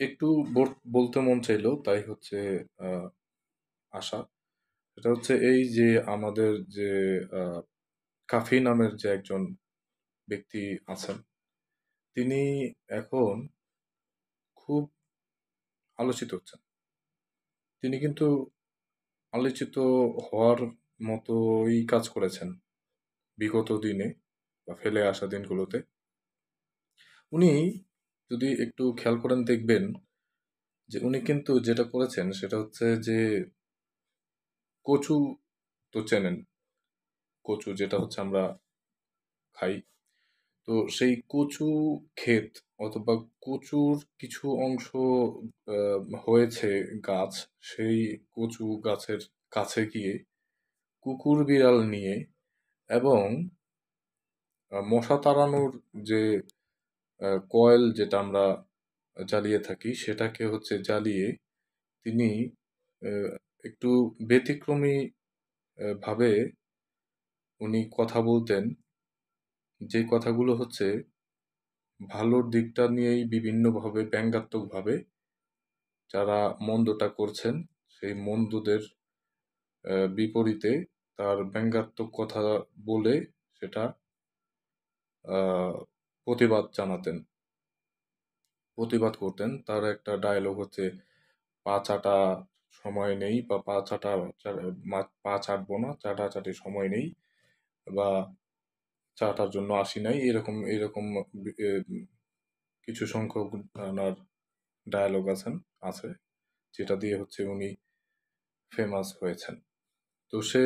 একটু বলতে মন চাইলো, তাই হচ্ছে আসা। সেটা হচ্ছে এই যে আমাদের যে আ কাফি নামের যে একজন ব্যক্তি আছেন, তিনি এখন খুব আলোচিত হচ্ছেন। তিনি কিন্তু আলোচিত হওয়ার মতোই কাজ করেছেন বিগত দিনে বা ফেলে আসা দিনগুলোতে। উনি যদি একটু খেয়াল করেন দেখবেন যে উনি কিন্তু যেটা করেছেন সেটা হচ্ছে যে কচু তো চেনেন। কচু যেটা হচ্ছে আমরা খাই। তো সেই কচু ক্ষেত অথবা কচুর কিছু অংশ হয়েছে গাছ, সেই কচু গাছের কাছে গিয়ে কুকুর বিড়াল নিয়ে এবং মশা তাড়ানোর যে কয়েল যেটা আমরা জ্বালিয়ে থাকি সেটাকে হচ্ছে জ্বালিয়ে তিনি আহ, একটু ব্যতিক্রমী ভাবে উনি কথা বলতেন, যে কথাগুলো হচ্ছে ভালোর দিকটা নিয়েই বিভিন্নভাবে ব্যঙ্গাত্মকভাবে যারা মন্দটা করছেন সেই মন্দদের বিপরীতে তার ব্যঙ্গাত্মক কথা বলে সেটা আহ, প্রতিবাদ জানাতেন, প্রতিবাদ করতেন। তার একটা ডায়লগ হচ্ছে পা চাটা সময় নেই বা পা চাটবো না, চাটাচাটি সময় নেই বা চাটার জন্য আসি নাই, এরকম এরকম এ, কিছু সংখ্যক ওনার ডায়ালগ আছে যেটা দিয়ে হচ্ছে উনি ফেমাস হয়েছেন। তো সে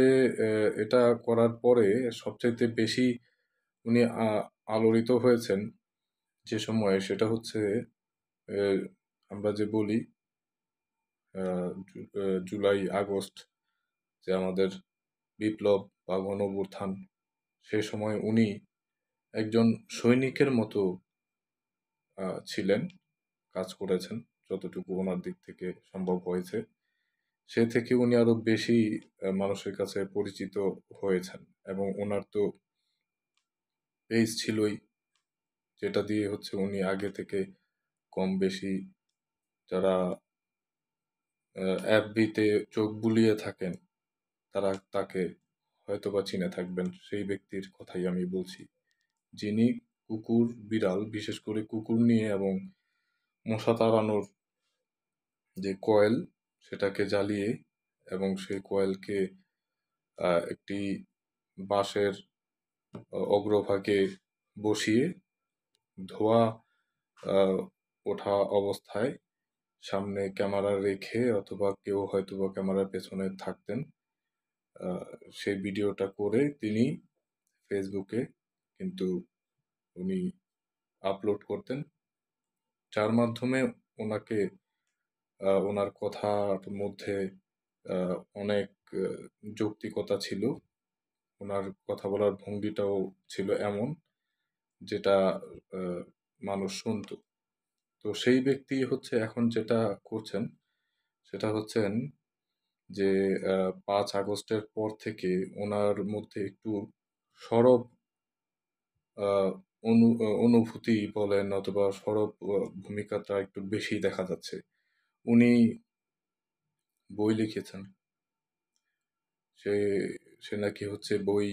এটা করার পরে সবচাইতে বেশি উনি আলোড়িত হয়েছেন যে সময়ে, সেটা হচ্ছে আহ, আমরা যে বলি জুলাই আগস্ট যে আমাদের বিপ্লব বা গণঅভ্যুত্থান, সে সময় উনি একজন সৈনিকের মতো ছিলেন, কাজ করেছেন যতটুকু ওনার দিক থেকে সম্ভব হয়েছে। সে থেকে উনি আরো বেশি মানুষের কাছে পরিচিত হয়েছেন এবং ওনার তো পেজ ছিলই, যেটা দিয়ে হচ্ছে উনি আগে থেকে কম বেশি যারা এফবিতে চোখ বুলিয়ে থাকেন তারা তাকে হয়তোবা চিনে থাকবেন। সেই ব্যক্তির কথাই আমি বলছি, যিনি কুকুর বিড়াল বিশেষ করে কুকুর নিয়ে এবং মশা তাড়ানোর যে কয়েল সেটাকে জ্বালিয়ে এবং সেই কয়েলকে একটি বাঁশের অগ্রভাগে বসিয়ে ধোঁয়া আহ, ওঠা অবস্থায় সামনে ক্যামেরা রেখে অথবা কেউ হয়তোবা ক্যামেরার পেছনে থাকতেন, আহ, সেই ভিডিওটা করে তিনি ফেসবুকে কিন্তু উনি আপলোড করতেন, যার মাধ্যমে ওনাকে ওনার কথার মধ্যে অনেক আহ, যৌক্তিকতা ছিল। ওনার কথা বলার ভঙ্গিটাও ছিল এমন যেটা আহ, মানুষ শুনতো। তো সেই ব্যক্তি হচ্ছে এখন যেটা করছেন সেটা হচ্ছেন যে 5 আগস্টের পর থেকে ওনার মধ্যে একটু সরব আহ, অনুভূতি বলেন অথবা সরব ভূমিকাটা একটু বেশি দেখা যাচ্ছে। উনি বই লিখেছেন, সে সে নাকি হচ্ছে বই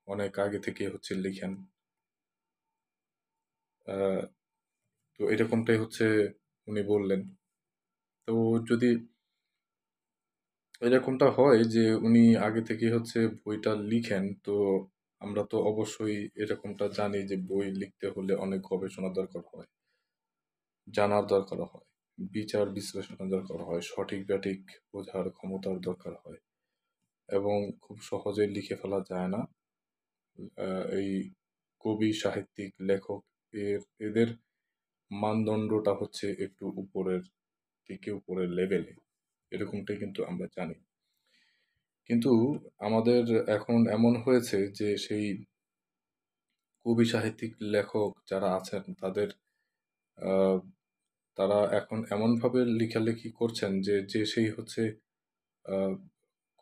অনেক আগে থেকে হচ্ছে লিখেন। আহ, তো এরকমটাই হচ্ছে উনি বললেন। তো যদি এরকমটা হয় যে উনি আগে থেকে হচ্ছে বইটা লিখেন, তো আমরা তো অবশ্যই এরকমটা জানি যে বই লিখতে হলে অনেক গবেষণা দরকার হয়, জানার দরকার হয়, বিচার বিশ্লেষণের দরকার হয়, সঠিক ব্যাঠিক বোঝার ক্ষমতার দরকার হয় এবং খুব সহজে লিখে ফেলা যায় না। এই কবি সাহিত্যিক লেখক এদের মানদণ্ডটা হচ্ছে একটু উপরের দিকে, উপরের লেভেলে, এরকমটাই কিন্তু আমরা জানি। কিন্তু আমাদের এখন এমন হয়েছে যে সেই কবি সাহিত্যিক লেখক যারা আছেন তাদের আহ, তারা এখন এমনভাবে লেখালেখি করছেন যে যে সেই হচ্ছে আহ,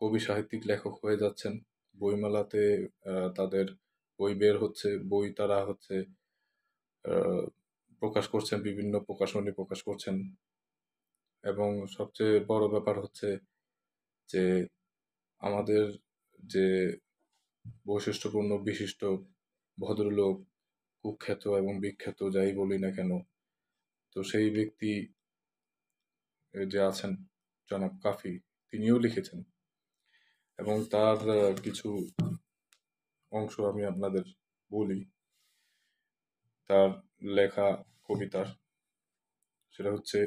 কবি সাহিত্যিক লেখক হয়ে যাচ্ছেন। বইমেলাতে তাদের বই বের হচ্ছে, বই তারা হচ্ছে আহ, প্রকাশ করছেন, বিভিন্ন প্রকাশনী প্রকাশ করছেন। এবং সবচেয়ে বড় ব্যাপার হচ্ছে যে আমাদের যে বৈশিষ্ট্যপূর্ণ বিশিষ্ট ভদ্রলোক, কুখ্যাত এবং বিখ্যাত যাই বলি না কেন, তো সেই ব্যক্তি যে আছেন জনাব কাফি, তিনিও লিখেছেন। এবং তার কিছু অংশ আমি আপনাদের বলি, তার লেখা কবিতার। সেটা হচ্ছে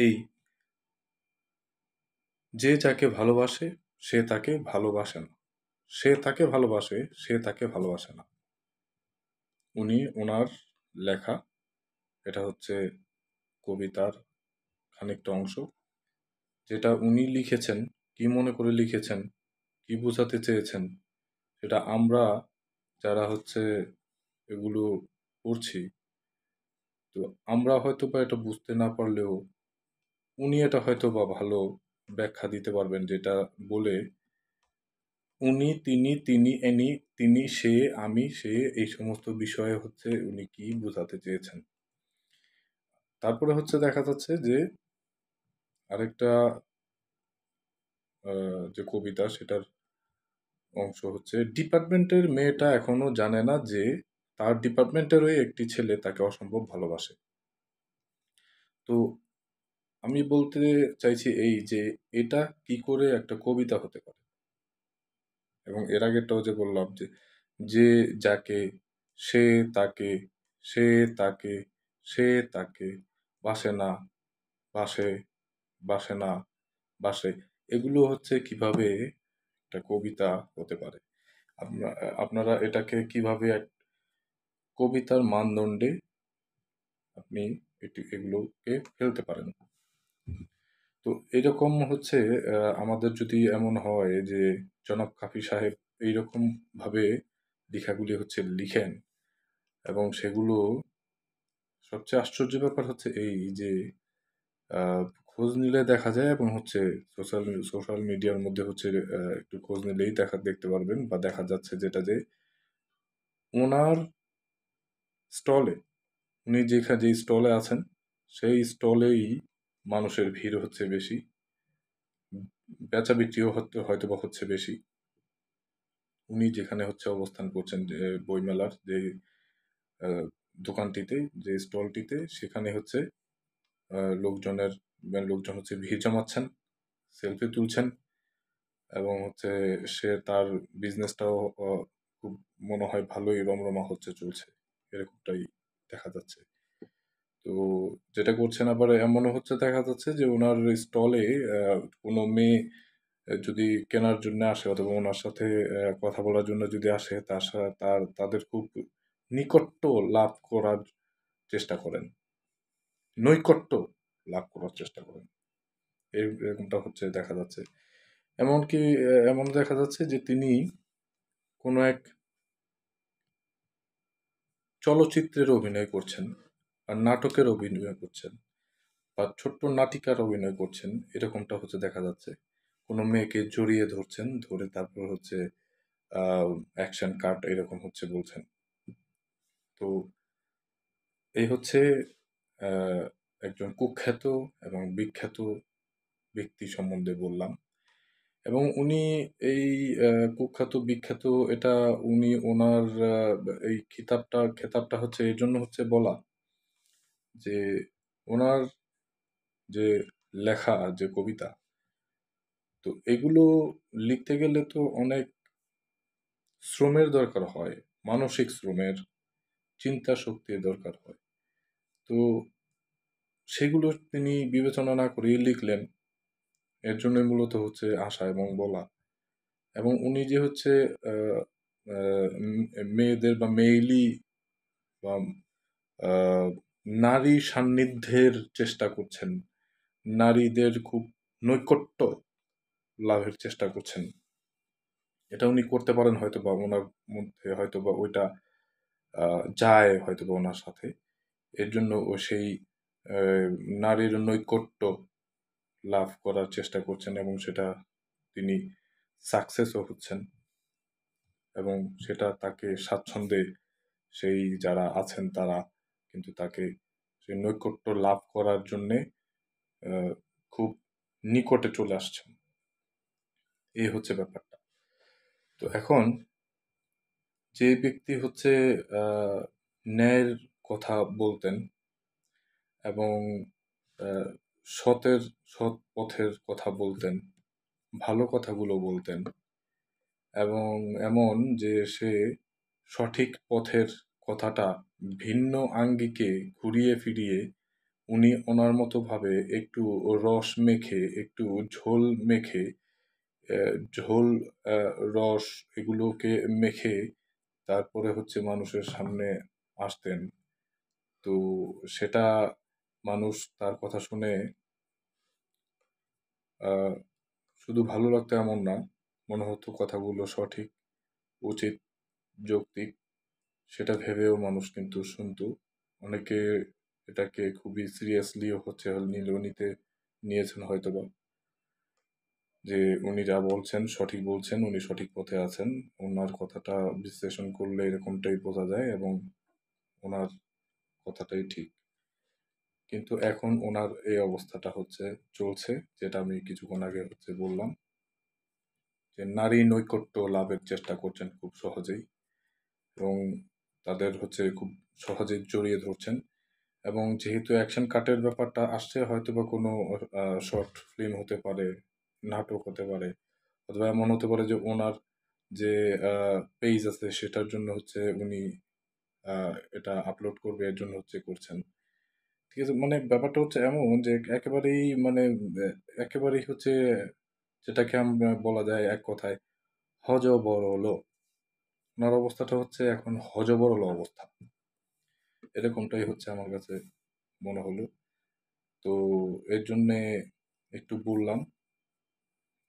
এই: যে যাকে ভালোবাসে সে তাকে ভালোবাসে না, সে তাকে ভালোবাসে সে তাকে ভালোবাসে না। উনি ওনার লেখা, এটা হচ্ছে কবিতার খানিকটা অংশ, যেটা উনি লিখেছেন, কি মনে করে লিখেছেন, কি বোঝাতে চেয়েছেন, সেটা আমরা যারা হচ্ছে এগুলো পড়ছি, তো আমরা হয়তো বা এটা বুঝতে না পারলেও উনি এটা হয়তো বা ভালো ব্যাখ্যা দিতে পারবেন, যেটা বলে উনি, তিনি, এনি, তিনি, সে, আমি, সে, এই সমস্ত বিষয়ে হচ্ছে উনি কি বোঝাতে চেয়েছেন। তারপরে হচ্ছে দেখা যাচ্ছে যে আরেকটা যে কবিতা, সেটার অংশ হচ্ছে: ডিপার্টমেন্টের মেয়েটা এখনো জানে না যে তার ডিপার্টমেন্টেরই একটি ছেলে তাকে অসম্ভব ভালোবাসে। তো আমি বলতে চাইছি এই যে এটা কি করে একটা কবিতা হতে পারে। এবং এর আগেরটাও যে বললাম যে যে যাকে, সে তাকে, সে তাকে, সে তাকে বাসে না, বাসে, বাসে না, বাসে, এগুলো হচ্ছে কিভাবে একটা কবিতা হতে পারে। আপনারা এটাকে কিভাবে এক কবিতার মানদণ্ডে আপনি এগুলোকে ফেলতে পারেন। তো এরকম হচ্ছে আমাদের যদি এমন হয় যে জনাব কাফি সাহেব এইরকম ভাবে লেখাগুলি হচ্ছে লিখেন, এবং সেগুলো সবচেয়ে আশ্চর্য ব্যাপার হচ্ছে এই যে আহ, খোঁজ নিলে দেখা যায়, এবং হচ্ছে সোশ্যাল সোশ্যাল মিডিয়ার মধ্যে হচ্ছে একটু খোঁজ নিলেই দেখতে পারবেন বা দেখা যাচ্ছে, যেটা যে ওনার স্টলে, উনি যেখানে যে স্টলে আছেন সেই স্টলেই মানুষের ভিড় হচ্ছে বেশি, বেচা বিক্রিও হয়তো বা হচ্ছে বেশি। উনি যেখানে হচ্ছে অবস্থান করছেন, যে বইমেলার যে আহ, দোকানটিতে, যে স্টলটিতে, সেখানে হচ্ছে লোকজনের লোকজন হচ্ছে ভিড় জমাচ্ছেন, সেলফি তুলছেন, এবং হচ্ছে সে তার বিজনেসটাও খুব মনে হয় ভালোই রমরমা হচ্ছে, চলছে, এরকমটাই দেখা যাচ্ছে। তো যেটা করছেন, আবার এমনও হচ্ছে দেখা যাচ্ছে যে ওনার স্টলে কোনো মেয়ে যদি কেনার জন্য আসে অথবা ওনার সাথে কথা বলার জন্য যদি আসে, তাদের খুব নিকট্য লাভ করার চেষ্টা করেন, নৈকট্য লাভ করার চেষ্টা করেন, এরকমটা হচ্ছে দেখা যাচ্ছে। এমনকি এমন দেখা যাচ্ছে যে তিনি কোনো এক চলচ্চিত্রের অভিনয় করছেন, আর নাটকের অভিনয় করছেন, বা ছোট্ট নাটিকার অভিনয় করছেন, এরকমটা হচ্ছে দেখা যাচ্ছে। কোনো মেয়েকে জড়িয়ে ধরছেন, ধরে তারপর হচ্ছে অ্যাকশন কাট এরকম হচ্ছে বলছেন। তো এই হচ্ছে আহ, একজন কুখ্যাত এবং বিখ্যাত ব্যক্তি সম্বন্ধে বললাম। এবং উনি এই কুখ্যাত বিখ্যাত, এটা উনি ওনার এই খেতাবটা হচ্ছে এই জন্য হচ্ছে বলা, যে ওনার যে লেখা যে কবিতা, তো এগুলো লিখতে গেলে তো অনেক শ্রমের দরকার হয়, মানসিক শ্রমের, চিন্তা শক্তির দরকার হয়। তো সেগুলো তিনি বিবেচনা না করেই লিখলেন। এর জন্যই মূলত হচ্ছে আসা এবং বলা। এবং উনি যে হচ্ছে আহ, মেয়েদের বা মেইলি বা আহ, নারী সান্নিধ্যের চেষ্টা করছেন, নারীদের খুব নৈকট্য লাভের চেষ্টা করছেন, এটা উনি করতে পারেন হয়তো, বা ওনার মধ্যে হয়তো বা ওইটা যায় হয়তো বা ওনার সাথে। এর জন্য ও সেই আহ, নারীর নৈকট্য লাভ করার চেষ্টা করছেন, এবং সেটা তিনি সাকসেসও হচ্ছেন, এবং সেটা তাকে স্বাচ্ছন্দ্যে সেই যারা আছেন তারা কিন্তু তাকে সেই নৈকট্য লাভ করার জন্যে খুব নিকটে চলে আসছেন। এই হচ্ছে ব্যাপারটা। তো এখন যে ব্যক্তি হচ্ছে আহ, ন্যায়ের কথা বলতেন এবং আহ, সতের সৎ পথের কথা বলতেন, ভালো কথাগুলো বলতেন এবং এমন যে সে সঠিক পথের কথাটা ভিন্ন আঙ্গিকে ঘুরিয়ে ফিরিয়ে উনি ওনার মতো ভাবে একটু রস মেখে, একটু ঝোল মেখে, ঝোল, রস এগুলোকে মেখে তারপরে হচ্ছে মানুষের সামনে আসতেন। তো সেটা মানুষ তার কথা শুনে আহ, শুধু ভালো লাগতো এমন না, মনে হতো কথাগুলো সঠিক, উচিত, যৌক্তিক, সেটা ভেবেও মানুষ কিন্তু শুনতো। অনেকে এটাকে খুবই সিরিয়াসলিও হচ্ছে নিতে নিয়েছেন হয়তোবা, যে উনি যা বলছেন সঠিক বলছেন, উনি সঠিক পথে আছেন, ওনার কথাটা বিশ্লেষণ করলে এরকমটাই বোঝা যায় এবং ওনার কথাটাই ঠিক। কিন্তু এখন ওনার এই অবস্থাটা হচ্ছে চলছে, যেটা আমি কিছুক্ষণ আগে হচ্ছে বললাম, যে নারী নৈকট্য লাভের চেষ্টা করছেন খুব সহজেই এবং তাদের হচ্ছে খুব সহজেই জড়িয়ে ধরছেন। এবং যেহেতু অ্যাকশন কাটের ব্যাপারটা আসছে, হয়তো বা কোনো শর্ট ফিল্ম হতে পারে, নাটক হতে পারে, অথবা এমন হতে পারে যে ওনার যে পেজ আছে সেটার জন্য হচ্ছে উনি এটা আপলোড করবে, এর জন্য হচ্ছে করছেন। ঠিক আছে, মানে ব্যাপারটা হচ্ছে এমন যে একেবারেই মানে একেবারেই হচ্ছে যেটাকে আমরা বলা যায় এক কথায় হযবরল। ওনার অবস্থাটা হচ্ছে এখন হযবরল অবস্থা। এরকমটাই হচ্ছে আমার কাছে মনে হলো। তো এর জন্যে একটু বললাম,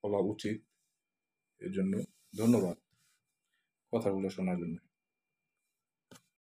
বলা উচিত। এর জন্য ধন্যবাদ কথাগুলো শোনার জন্য।